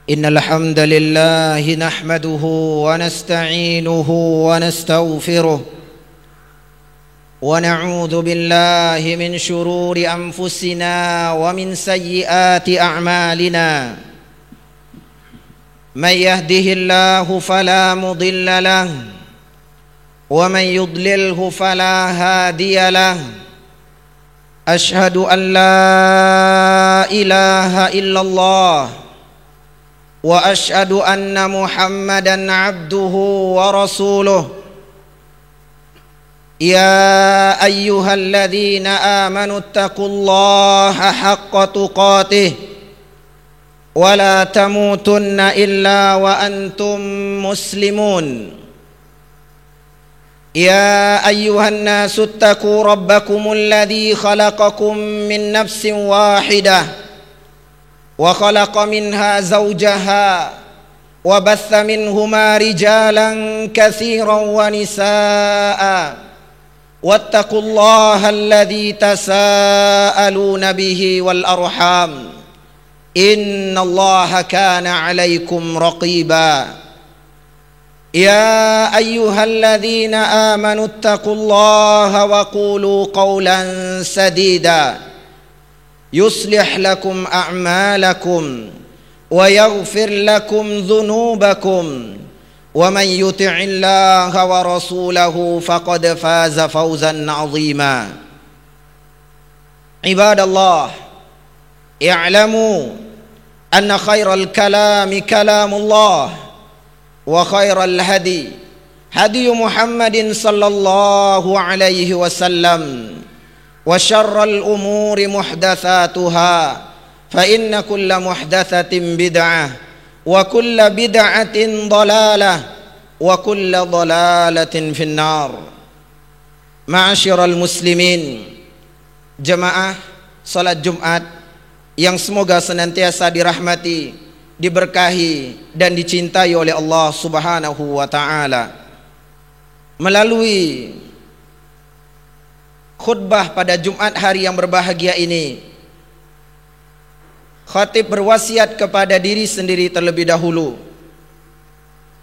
إن الحمد لله نحمده ونستعينه ونستغفره ونعوذ بالله من شرور أنفسنا ومن سيئات أعمالنا من يهده الله فلا مضل له ومن يضلله فلا هادي له أشهد أن لا إله إلا الله وأشهد أن محمدا عبده ورسوله يا أيها الذين آمنوا اتقوا الله حق تقاته ولا تموتن إلا وأنتم مسلمون يا أيها الناس اتقوا ربكم الذي خلقكم من نفس واحدة وخلق منها زوجها وبث منهما رجالا كثيرا ونساء واتقوا الله الذي تساءلون به والأرحام إن الله كان عليكم رقيبا يا أيها الذين آمنوا اتقوا الله وقولوا قولا سديدا يصلح لكم أعمالكم ويغفر لكم ذنوبكم ومن يطع الله ورسوله فقد فاز فوزا عظيما عباد الله اعلموا أن خير الكلام كلام الله وخير الهدي هدي محمد صلى الله عليه وسلم وشر الأمور محدثاتها فإن كل محدثة بدعة وكل بدعة ضلالة وكل ضلالة في النار. Ma'asyiral muslimin, jemaah salat Jumat yang semoga senantiasa dirahmati, diberkahi dan dicintai oleh Allah Subhanahu wa taala. Melalui khutbah pada Jumat hari yang berbahagia ini, khatib berwasiat kepada diri sendiri terlebih dahulu,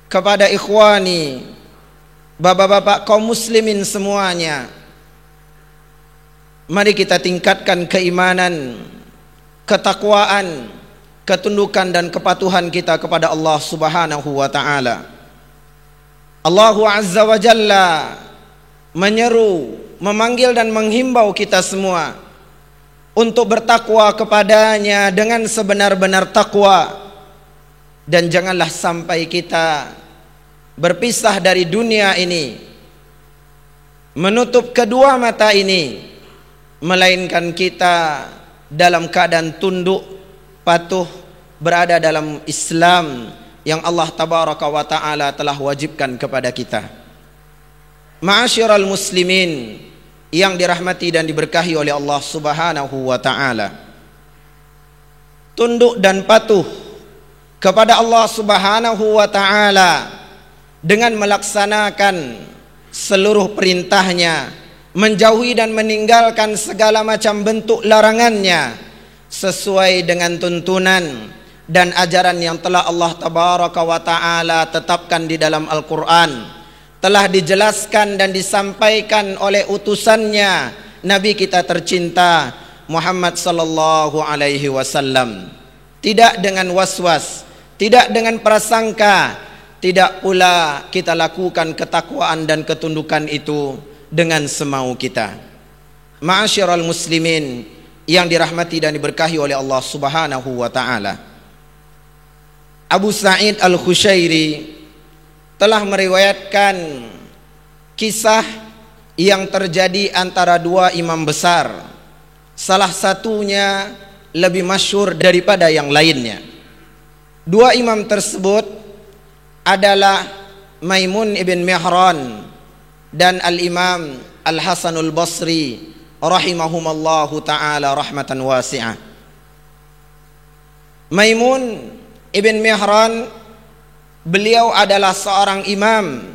kepada ikhwani, bapak-bapak kaum muslimin semuanya. Mari kita tingkatkan keimanan, ketakwaan, ketundukan dan kepatuhan kita kepada Allah Subhanahu wa taala. Allah Azza wa Jalla menyeru, memanggil dan menghimbau kita semua untuk bertakwa kepadanya dengan sebenar-benar takwa, dan janganlah sampai kita berpisah dari dunia ini, menutup kedua mata ini, melainkan kita dalam keadaan tunduk, patuh, berada dalam Islam yang Allah Tabaraka wa Ta'ala telah wajibkan kepada kita. Ma'asyiral muslimin yang dirahmati dan diberkahi oleh Allah Subhanahu wa taala. Tunduk dan patuh kepada Allah Subhanahu wa taala dengan melaksanakan seluruh perintahnya, menjauhi dan meninggalkan segala macam bentuk larangannya sesuai dengan tuntunan dan ajaran yang telah Allah Tabaraka wa taala tetapkan di dalam Al-Qur'an, telah dijelaskan dan disampaikan oleh utusannya Nabi kita tercinta Muhammad sallallahu alaihi wasallam. Tidak dengan was-was, tidak dengan prasangka, tidak pula kita lakukan ketakwaan dan ketundukan itu dengan semau kita. Ma'asyiral muslimin yang dirahmati dan diberkahi oleh Allah Subhanahu wa taala. Abu Sa'id Al-Khushairi telah meriwayatkan kisah yang terjadi antara dua imam besar. Salah satunya lebih masyhur daripada yang lainnya. Dua imam tersebut adalah Maimun ibn Mihran dan Al-Imam Al-Hasanul Basri rahimahumallahu ta'ala rahmatan wasi'ah. Maimun ibn Mihran, beliau adalah seorang imam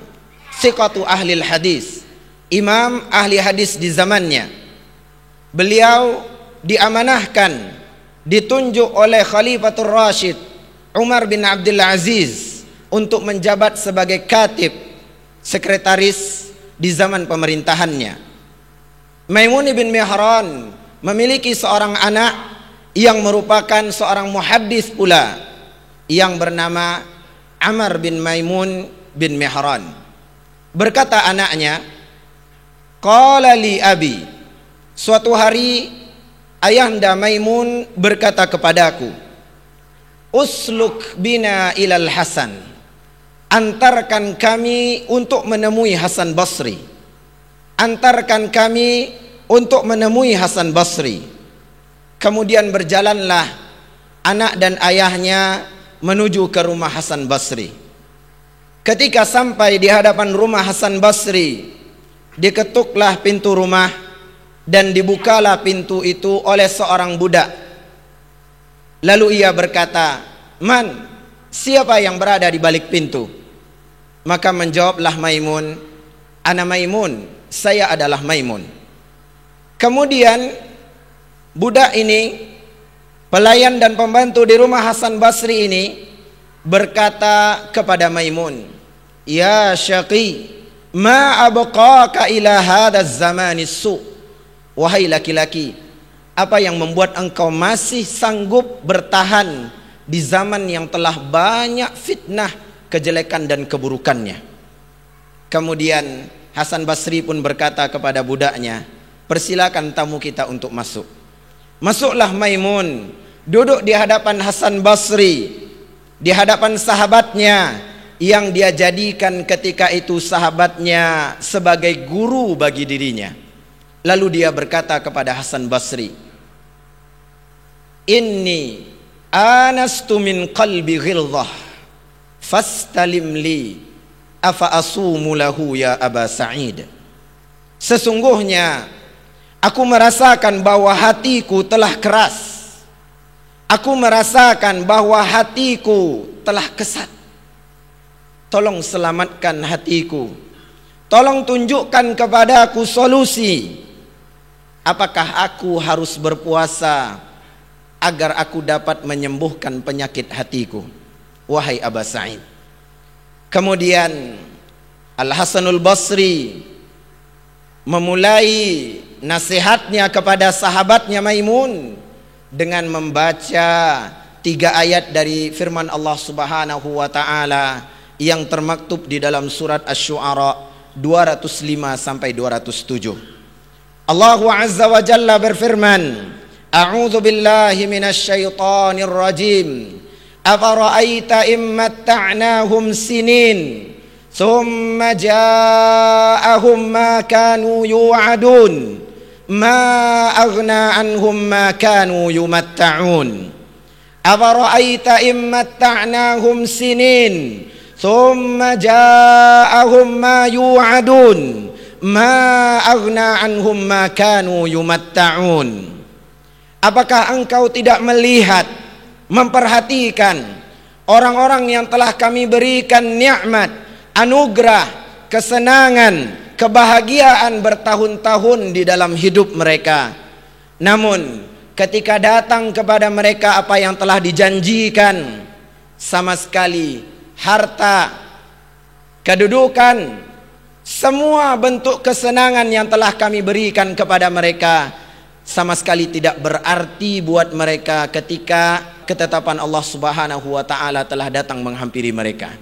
thiqatu ahlil hadis, imam ahli hadis di zamannya. Beliau diamanahkan, ditunjuk oleh Khalifatul Rasyid Umar bin Abdul Aziz untuk menjabat sebagai katib, sekretaris di zaman pemerintahannya. Maimun bin Mihran memiliki seorang anak yang merupakan seorang muhaddits pula yang bernama Amr bin Maimun bin Mihran. Berkata anaknya, qala li abi, suatu hari ayahanda Maimun berkata kepadaku, usluk bina ilal Hasan, antarkan kami untuk menemui Hasan Basri. Antarkan kami untuk menemui Hasan Basri. Kemudian berjalanlah anak dan ayahnya menuju ke rumah Hasan Basri. Ketika sampai di hadapan rumah Hasan Basri, diketuklah pintu rumah dan dibukalah pintu itu oleh seorang budak. Lalu ia berkata, "Man, siapa yang berada di balik pintu?" Maka menjawablah Maimun, "Ana Maimun, saya adalah Maimun." Kemudian budak ini, pelayan dan pembantu di rumah Hasan Basri ini, berkata kepada Maimun, "Ya syaqi, ma abqaka ila hadzal zamanis su." Wahai laki-laki, apa yang membuat engkau masih sanggup bertahan di zaman yang telah banyak fitnah, kejelekan dan keburukannya? Kemudian Hasan Basri pun berkata kepada budaknya, "Persilakan tamu kita untuk masuk." Masuklah Maimun, duduk di hadapan Hasan Basri, di hadapan sahabatnya yang dia jadikan ketika itu sahabatnya sebagai guru bagi dirinya. Lalu dia berkata kepada Hasan Basri, "Inni anastu min qalbi ghilzah fastalim li afa asumu lahu ya Aba Sa'id." Sesungguhnya aku merasakan bahwa hatiku telah keras. Aku merasakan bahwa hatiku telah kesat. Tolong selamatkan hatiku. Tolong tunjukkan kepadaku solusi. Apakah aku harus berpuasa agar aku dapat menyembuhkan penyakit hatiku, wahai Aba Sa'id? Kemudian Al-Hasanul Basri memulai nasihatnya kepada sahabatnya Maimun dengan membaca 3 ayat dari firman Allah Subhanahu wa taala yang termaktub di dalam surat Asy-Syu'ara 205 sampai 207. Allah Azza wa Jalla berfirman, "A'udzu billahi minasy syaithanir rajim. Afara'aita in matta'nahum sinin, thumma ja'ahum ma kanu yu'adun, ma aghna anhum ma kanu yumatta'un. Afara'aita in matta'nahum sinin, thumma ja'ahum ma yu'adun, ma aghna anhum ma kanu yumatta'un." Apakah engkau tidak melihat, memperhatikan orang-orang yang telah kami berikan nikmat, anugerah, kesenangan, kebahagiaan bertahun-tahun di dalam hidup mereka, namun ketika datang kepada mereka apa yang telah dijanjikan, sama sekali harta, kedudukan, semua bentuk kesenangan yang telah kami berikan kepada mereka sama sekali tidak berarti buat mereka ketika ketetapan Allah Subhanahu wa taala telah datang menghampiri mereka.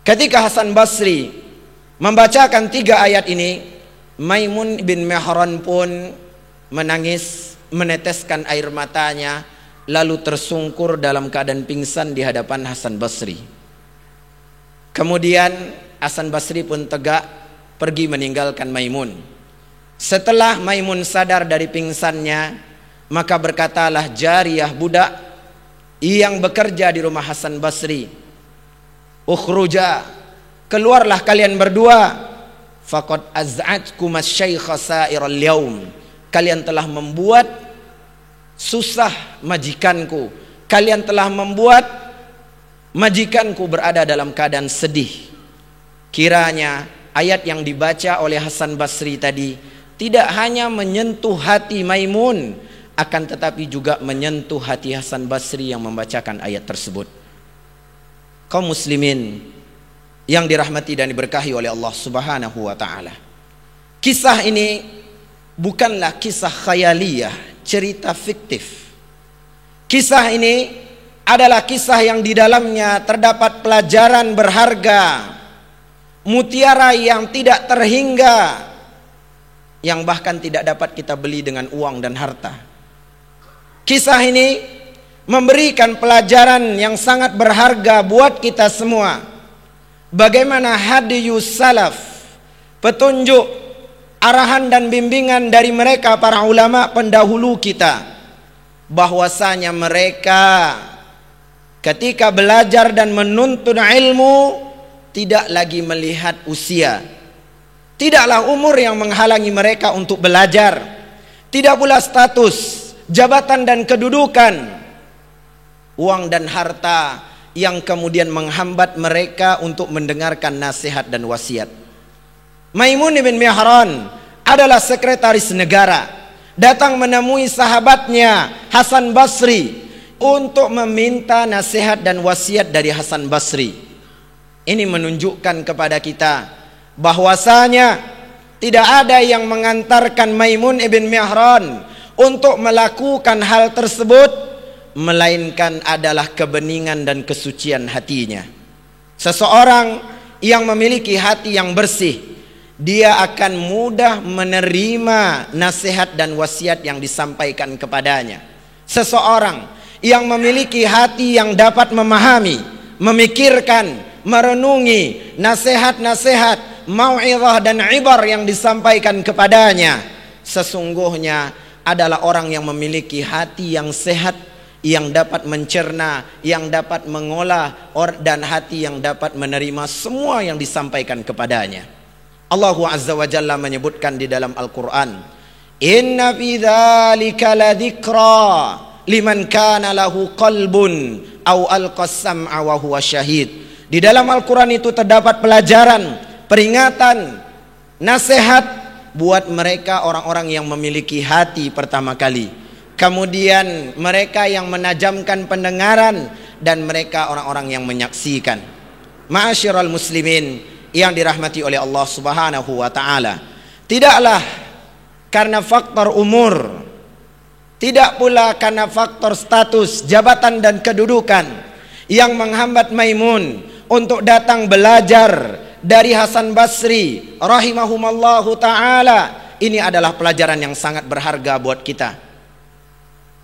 Ketika Hasan Basri membacakan 3 ayat ini, Maimun bin Mihran pun menangis, meneteskan air matanya, lalu tersungkur dalam keadaan pingsan di hadapan Hasan Basri. Kemudian Hasan Basri pun tegak pergi meninggalkan Maimun. Setelah Maimun sadar dari pingsannya, maka berkatalah jariyah budak yang bekerja di rumah Hasan Basri, "Ukhruja, keluarlah kalian berdua. Faqad az'atkum asy-syaikha sa'iral yaum." Kalian telah membuat susah majikanku. Kalian telah membuat majikanku berada dalam keadaan sedih. Kiranya ayat yang dibaca oleh Hasan Basri tadi tidak hanya menyentuh hati Maimun, akan tetapi juga menyentuh hati Hasan Basri yang membacakan ayat tersebut. kaum muslimin yang dirahmati dan diberkahi oleh Allah Subhanahu wa taala. Kisah ini bukanlah kisah khayaliyah, cerita fiktif. Kisah ini adalah kisah yang di dalamnya terdapat pelajaran berharga, mutiara yang tidak terhingga, yang bahkan tidak dapat kita beli dengan uang dan harta. Kisah ini memberikan pelajaran yang sangat berharga buat kita semua. Bagaimana hadiyus salaf, petunjuk, arahan dan bimbingan dari mereka para ulama pendahulu kita, bahwasanya mereka ketika belajar dan menuntut ilmu tidak lagi melihat usia. Tidaklah umur yang menghalangi mereka untuk belajar, tidak pula status, jabatan dan kedudukan, uang dan harta yang kemudian menghambat mereka untuk mendengarkan nasihat dan wasiat. Maimun bin Mihran adalah sekretaris negara, datang menemui sahabatnya Hasan Basri untuk meminta nasihat dan wasiat dari Hasan Basri. Ini menunjukkan kepada kita bahwasanya tidak ada yang mengantarkan Maimun bin Mihran untuk melakukan hal tersebut melainkan adalah kebeningan dan kesucian hatinya. Seseorang yang memiliki hati yang bersih, dia akan mudah menerima nasihat dan wasiat yang disampaikan kepadanya. Seseorang yang memiliki hati yang dapat memahami, memikirkan, merenungi nasihat-nasihat, mau'izah dan ibar yang disampaikan kepadanya, sesungguhnya adalah orang yang memiliki hati yang sehat, yang dapat mencerna, yang dapat mengolah, dan hati yang dapat menerima semua yang disampaikan kepadanya. Allah Azza wa Jalla menyebutkan di dalam Al-Quran, inna fi dzalika ladzikra liman kana lahu qalbun aw alqas sam'a wa huwa syahid. Di dalam Al-Quran itu terdapat pelajaran, peringatan, nasihat buat mereka orang-orang yang memiliki hati pertama kali. Kemudian mereka yang menajamkan pendengaran, dan mereka orang-orang yang menyaksikan. Ma'asyiral muslimin yang dirahmati oleh Allah Subhanahu wa taala, tidaklah karena faktor umur, tidak pula karena faktor status, jabatan dan kedudukan yang menghambat Maimun untuk datang belajar dari Hasan Basri rahimahumallahu taala. Ini adalah pelajaran yang sangat berharga buat kita.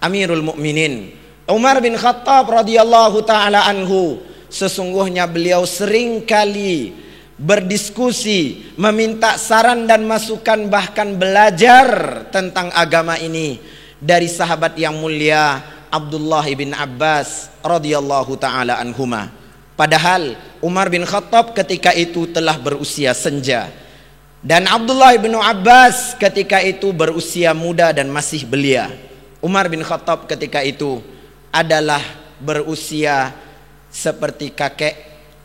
Amirul Mukminin Umar bin Khattab radhiyallahu taala anhu, sesungguhnya beliau sering kali berdiskusi, meminta saran dan masukan, bahkan belajar tentang agama ini dari sahabat yang mulia Abdullah bin Abbas radhiyallahu taala anhuma. Padahal Umar bin Khattab ketika itu telah berusia senja, dan Abdullah bin Abbas ketika itu berusia muda dan masih belia. Umar bin Khattab ketika itu adalah berusia seperti kakek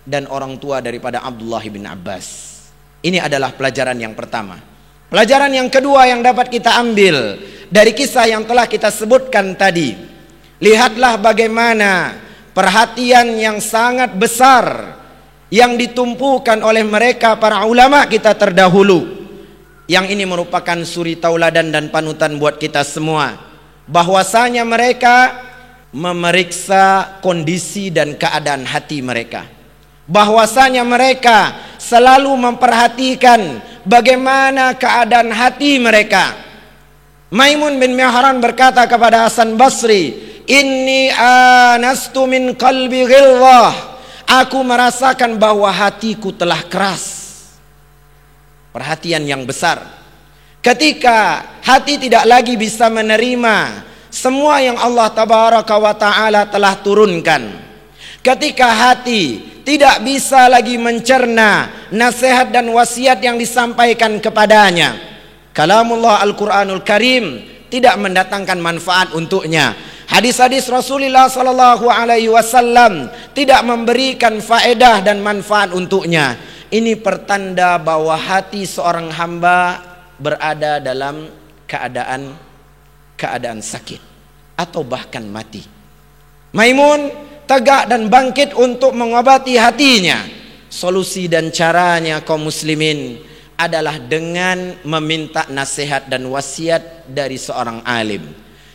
dan orang tua daripada Abdullah bin Abbas. Ini adalah pelajaran yang pertama. Pelajaran yang kedua yang dapat kita ambil dari kisah yang telah kita sebutkan tadi, lihatlah bagaimana perhatian yang sangat besar yang ditumpukan oleh mereka para ulama kita terdahulu. Yang ini merupakan suri tauladan dan panutan buat kita semua, bahwasanya mereka memeriksa kondisi dan keadaan hati mereka, bahwasanya mereka selalu memperhatikan bagaimana keadaan hati mereka. Maimun bin Mihran berkata kepada Hasan Basri, inni anastu min qalbi ghilzah, aku merasakan bahwa hatiku telah keras. Perhatian yang besar. Ketika hati tidak lagi bisa menerima semua yang Allah Tabaraka wa Ta'ala telah turunkan, ketika hati tidak bisa lagi mencerna nasihat dan wasiat yang disampaikan kepadanya, kalamullah Al-Quranul Karim tidak mendatangkan manfaat untuknya, hadis-hadis Rasulullah Sallallahu Alaihi Wasallam tidak memberikan faedah dan manfaat untuknya. Ini pertanda bahwa hati seorang hamba berada dalam keadaan sakit atau bahkan mati. Maimun tegak dan bangkit untuk mengobati hatinya. Solusi dan caranya kaum muslimin adalah dengan meminta nasihat dan wasiat dari seorang alim.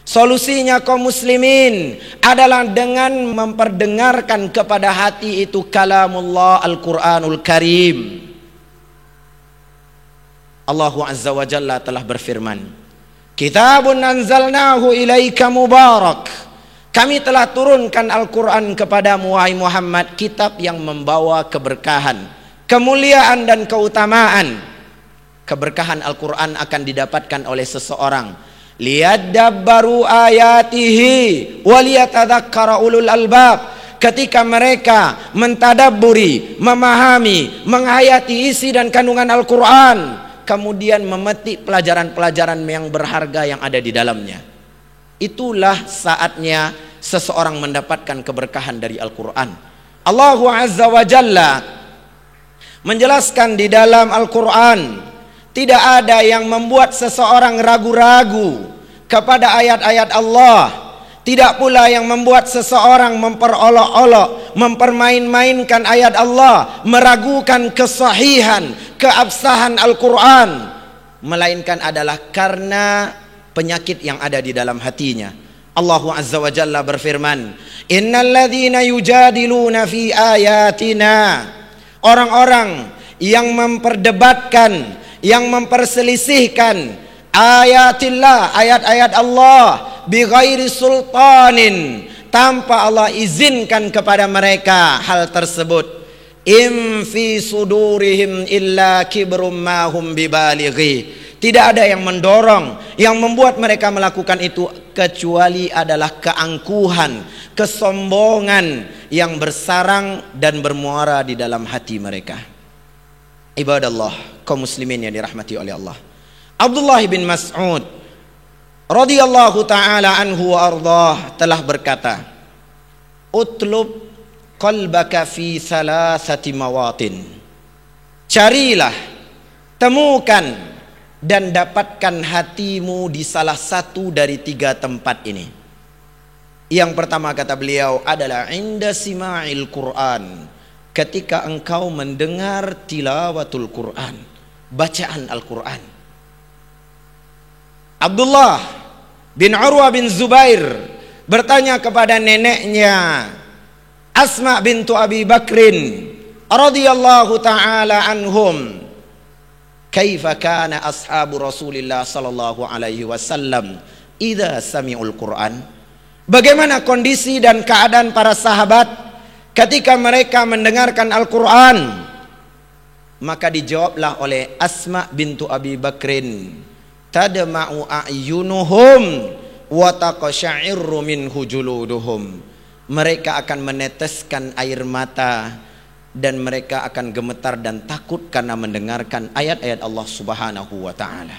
Solusinya kaum muslimin adalah dengan memperdengarkan kepada hati itu kalamullah Al-Quranul Karim. Allah Azza wa Jalla telah berfirman, Kitabun anzalnahu ilaika mubarak. Kami telah turunkan Al-Quran kepadamu wahai Muhammad, kitab yang membawa keberkahan, kemuliaan dan keutamaan. Keberkahan Al-Quran akan didapatkan oleh seseorang liyadabbaru ayatihi waliyatadzakkara ulul albab. Ketika mereka mentadabburi, memahami, menghayati isi dan kandungan Al-Quran, kemudian memetik pelajaran-pelajaran yang berharga yang ada di dalamnya, itulah saatnya seseorang mendapatkan keberkahan dari Al-Quran. Allah Azza wa Jalla menjelaskan di dalam Al-Quran, tidak ada yang membuat seseorang ragu-ragu kepada ayat-ayat Allah. Tidak pula yang membuat seseorang memperolok-olok, mempermain-mainkan ayat Allah, meragukan kesahihan, keabsahan Al-Quran, melainkan adalah karena penyakit yang ada di dalam hatinya. Allah Azza wa Jalla berfirman, Innal ladzina yujadiluna fi ayatina. Orang-orang yang memperdebatkan, yang memperselisihkan ayatillah, ayat-ayat Allah, bighairi sultanin, tanpa Allah izinkan kepada mereka hal tersebut. Im fi sudurihim illa kibrum ma hum bibalighi. Tidak ada yang mendorong, yang membuat mereka melakukan itu, kecuali adalah keangkuhan, kesombongan yang bersarang dan bermuara di dalam hati mereka. Ibadallah, kaum muslimin yang dirahmati oleh Allah. Abdullah bin Mas'ud radhiyallahu ta'ala anhu wa ardah telah berkata, Utlub qalbaka fi thalathati mawatin. Carilah, temukan dan dapatkan hatimu di salah satu dari 3 tempat ini. Yang pertama kata beliau adalah inda sima'il Qur'an, ketika engkau mendengar tilawatul Qur'an, bacaan Al-Quran. Abdullah bin Urwah bin Zubair bertanya kepada neneknya Asma bintu Abi Bakrin radhiyallahu ta'ala anhum, kaifa kana ashabu Rasulillah sallallahu alaihi wasallam idza sami'ul Qur'an? Bagaimana kondisi dan keadaan para sahabat ketika mereka mendengarkan Al-Quran? Maka dijawablah oleh Asma bintu Abi Bakrin, tadma'u a'yunuhum wa taqsha'iru minhu juluduhum. Mereka akan meneteskan air mata dan mereka akan gemetar dan takut karena mendengarkan ayat-ayat Allah Subhanahu wa ta'ala.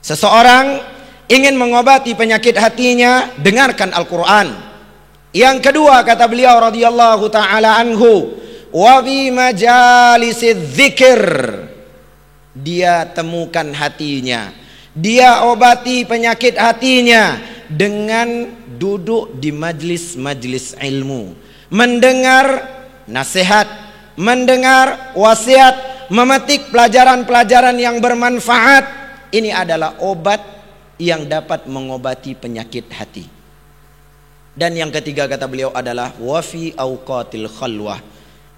Seseorang ingin mengobati penyakit hatinya, dengarkan Al-Quran. Yang kedua kata beliau radhiyallahu ta'ala anhu, wa bi majalisidz dzikr. Dia temukan hatinya, dia obati penyakit hatinya dengan duduk di majlis-majlis ilmu, mendengar nasihat, mendengar wasiat, memetik pelajaran-pelajaran yang bermanfaat. Ini adalah obat yang dapat mengobati penyakit hati. Dan yang ketiga kata beliau adalah wafi auqatil khalwah,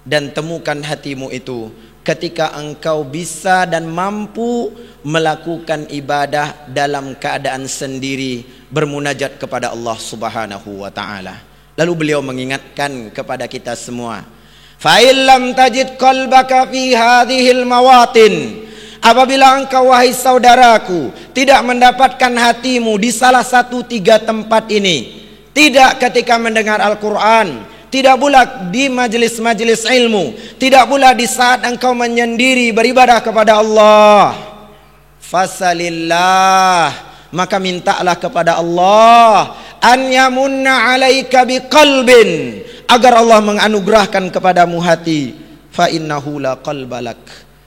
dan temukan hatimu itu ketika engkau bisa dan mampu melakukan ibadah dalam keadaan sendiri, bermunajat kepada Allah Subhanahu wa ta'ala. Lalu beliau mengingatkan kepada kita semua, fa illam tajid qalbaka fi hadhil mawatin. Apabila engkau wahai saudaraku tidak mendapatkan hatimu di salah satu 3 tempat ini, tidak ketika mendengar Al-Quran, tidak pula di majelis-majelis ilmu, tidak pula di saat engkau menyendiri beribadah kepada Allah, fasalillah, maka mintalah kepada Allah an yamunna alaika biqalbin, agar Allah menganugerahkan kepadamu hati. Fa innahu la qalbalak,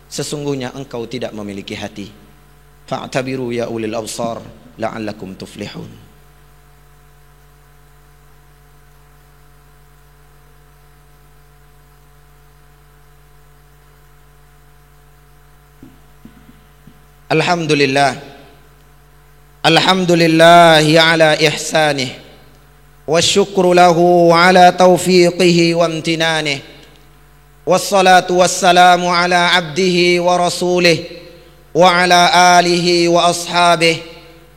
sesungguhnya engkau tidak memiliki hati. Fa'tabiru ya ulil absar la'allakum tuflihun. Alhamdulillah. Alhamdulillahi ala ihsanih. Wasyukru lahu ala taufiqihi wa amtinanih. Wassalatu wassalamu ala abdihi wa rasulih. Wa ala alihi wa ashabih.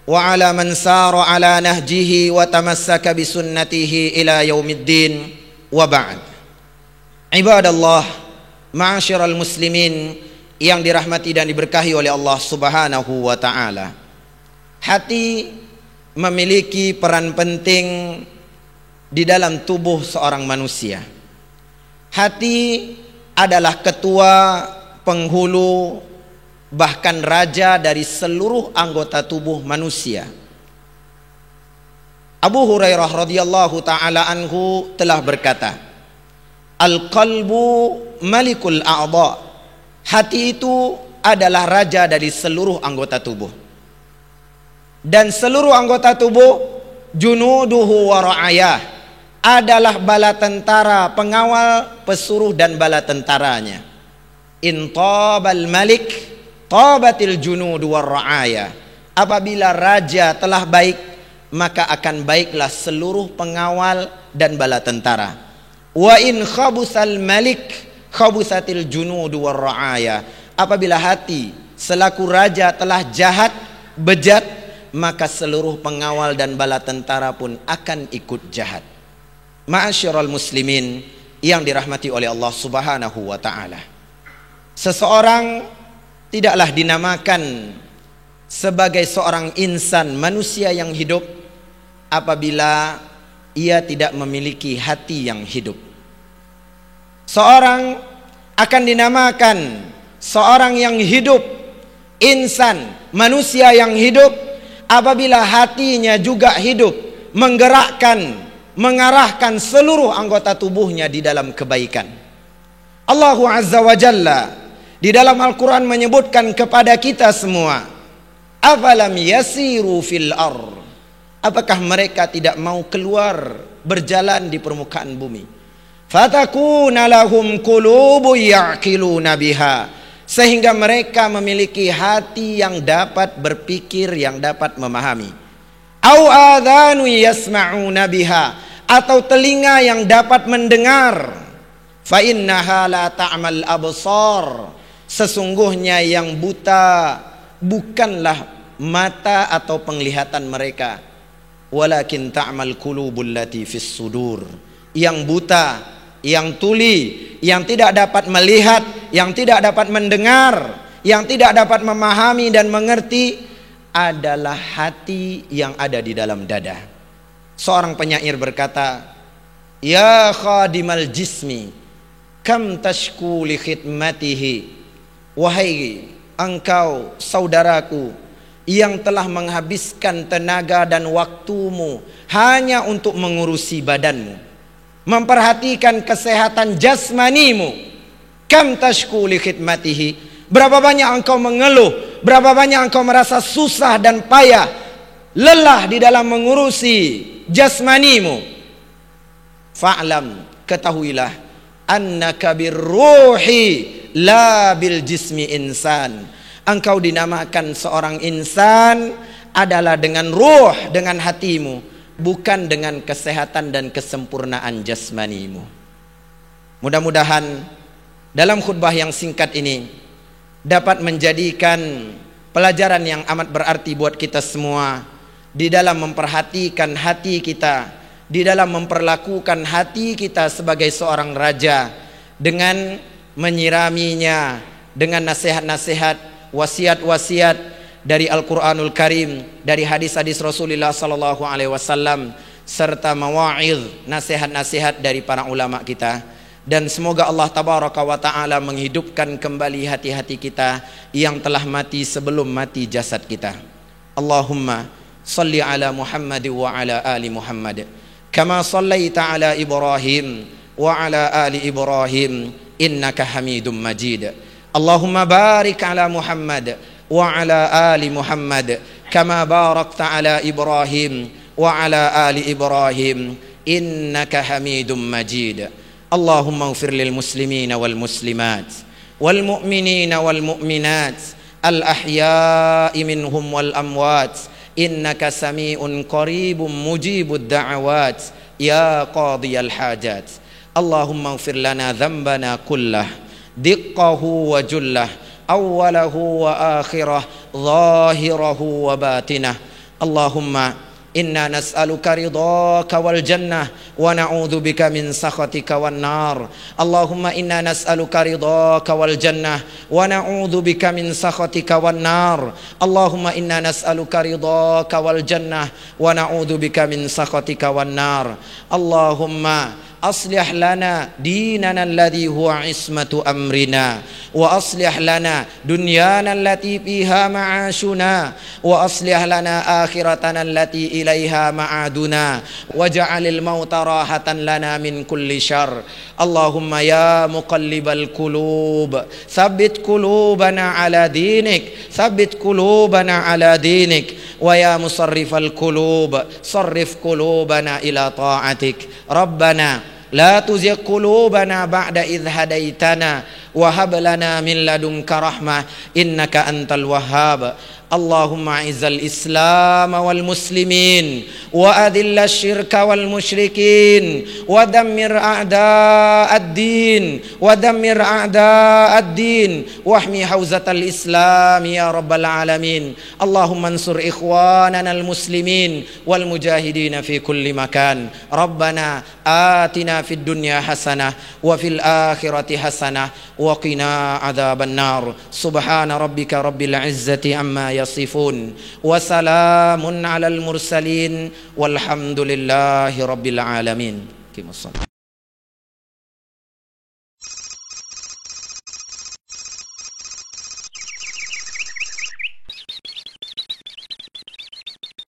Wa ala man sara ala nahjihi wa tamassaka bisunnatihi ila yaumiddin. Wa ba'd. Ibadallah, ma'asyiral muslimin yang dirahmati dan diberkahi oleh Allah Subhanahu wa ta'ala. Hati memiliki peran penting di dalam tubuh seorang manusia. Hati adalah ketua, penghulu, bahkan raja dari seluruh anggota tubuh manusia. Abu Hurairah radhiyallahu ta'ala anhu telah berkata, Al-qalbu malikul a'dha. Hati itu adalah raja dari seluruh anggota tubuh. Dan seluruh anggota tubuh, junuduhu wa ra'ayah, adalah bala tentara, pengawal, pesuruh dan bala tentaranya. In tabal malik, tabatil junudu wa ra'ayah. Apabila raja telah baik, maka akan baiklah seluruh pengawal dan bala tentara. Wa in khabusal malik, khabusatil junudu war ra'aya. Apabila hati selaku raja telah jahat, bejat, maka seluruh pengawal dan bala tentara pun akan ikut jahat. Ma'asyiral muslimin yang dirahmati oleh Allah Subhanahu wa ta'ala. Seseorang tidaklah dinamakan sebagai seorang insan, manusia yang hidup, apabila ia tidak memiliki hati yang hidup. Seorang akan dinamakan seorang yang hidup, insan, manusia yang hidup, apabila hatinya juga hidup, menggerakkan, mengarahkan seluruh anggota tubuhnya di dalam kebaikan. Allah Azza wa Jalla di dalam Al-Quran menyebutkan kepada kita semua, afalam yasiru fil ar, apakah mereka tidak mau keluar berjalan di permukaan bumi? Fatakuna lahum qulubu ya'qiluna biha, sehingga mereka memiliki hati yang dapat berpikir, yang dapat memahami. Au adhanu yasma'una biha, atau telinga yang dapat mendengar. Fa innaha la ta'mal absar, sesungguhnya yang buta bukanlah mata atau penglihatan mereka, walakin ta'mal qulubul lati fis sudur. Yang buta, yang tuli, yang tidak dapat melihat, yang tidak dapat mendengar, yang tidak dapat memahami dan mengerti, adalah hati yang ada di dalam dada. Seorang penyair berkata, ya khadimal jismi kam tashku li khidmatihi, wahai engkau saudaraku yang telah menghabiskan tenaga dan waktumu hanya untuk mengurusi badanmu, memperhatikan kesehatan jasmanimu. Kam tashku li khidmatihi, berapa banyak engkau mengeluh, berapa banyak engkau merasa susah dan payah, lelah di dalam mengurusi jasmanimu. Fa'lam, ketahuilah, annaka birruhi la bil jismi insan, engkau dinamakan seorang insan adalah dengan ruh, dengan hatimu, bukan dengan kesehatan dan kesempurnaan jasmanimu. Mudah-mudahan dalam khutbah yang singkat ini dapat menjadikan pelajaran yang amat berarti buat kita semua di dalam memperhatikan hati kita, di dalam memperlakukan hati kita sebagai seorang raja, dengan menyiraminya dengan nasihat-nasihat, wasiat-wasiat dari Al-Quranul Karim, dari hadis-hadis Rasulullah Sallallahu Alaihi Wasallam, serta mawa'idh, nasihat-nasihat dari para ulama kita. Dan semoga Allah Tabaraka wa Ta'ala menghidupkan kembali hati-hati kita yang telah mati sebelum mati jasad kita. Allahumma salli ala Muhammad wa ala ali Muhammad kama sallaita ala Ibrahim wa ala ali Ibrahim innaka Hamidum Majid. Allahumma barik ala Muhammad wa ala ali Muhammad kama barakta ala Ibrahim wa ala ali Ibrahim innaka Hamidum Majid. Allahumma ighfir lil muslimina wal muslimat wal mu'minina wal mu'minat الأحياء منهم والأموات إنك سميع قريب مجيب الدعوات يا قاضي الحاجات اللهم اغفر لنا ذنبنا كله دقه وجله أوله وآخره ظاهره وباطنه اللهم إنا نسألك رضاك والجنة ونعوذ بك من سخطك والنار اللهم إنا نسألك رضاك والجنة ونعوذ بك من سخطك والنار اللهم إنا نسألك رضاك والجنة ونعوذ بك من سخطك والنار اللهم أصلح لنا ديننا الذي هو عصمة أمرنا وأصلح لنا دنيانا التي فيها معاشنا وأصلح لنا آخرتنا التي إليها معادنا واجعل الموت راحة لنا من كل شر اللهم يا مقلب القلوب ثبت قلوبنا على دينك ثبت قلوبنا على دينك ويا مصرف القلوب صرف قلوبنا إلى طاعتك ربنا لا تزغ قلوبنا بعد إذ هديتنا وهب لنا من لدنك رحمة إنك أنت الوهاب اللهم أعز الإسلام والمسلمين وأذل الشرك والمشركين ودمر أعداء الدين ودمر أعداء الدين واحمي حوزة الإسلام يا رب العالمين اللهم انصر إخواننا المسلمين والمجاهدين في كل مكان ربنا آتنا في الدنيا حسنة وفي الآخرة حسنة وقنا عذاب النار سبحان ربك رب العزة عما يصفون وسلام على المرسلين والحمد لله رب العالمين.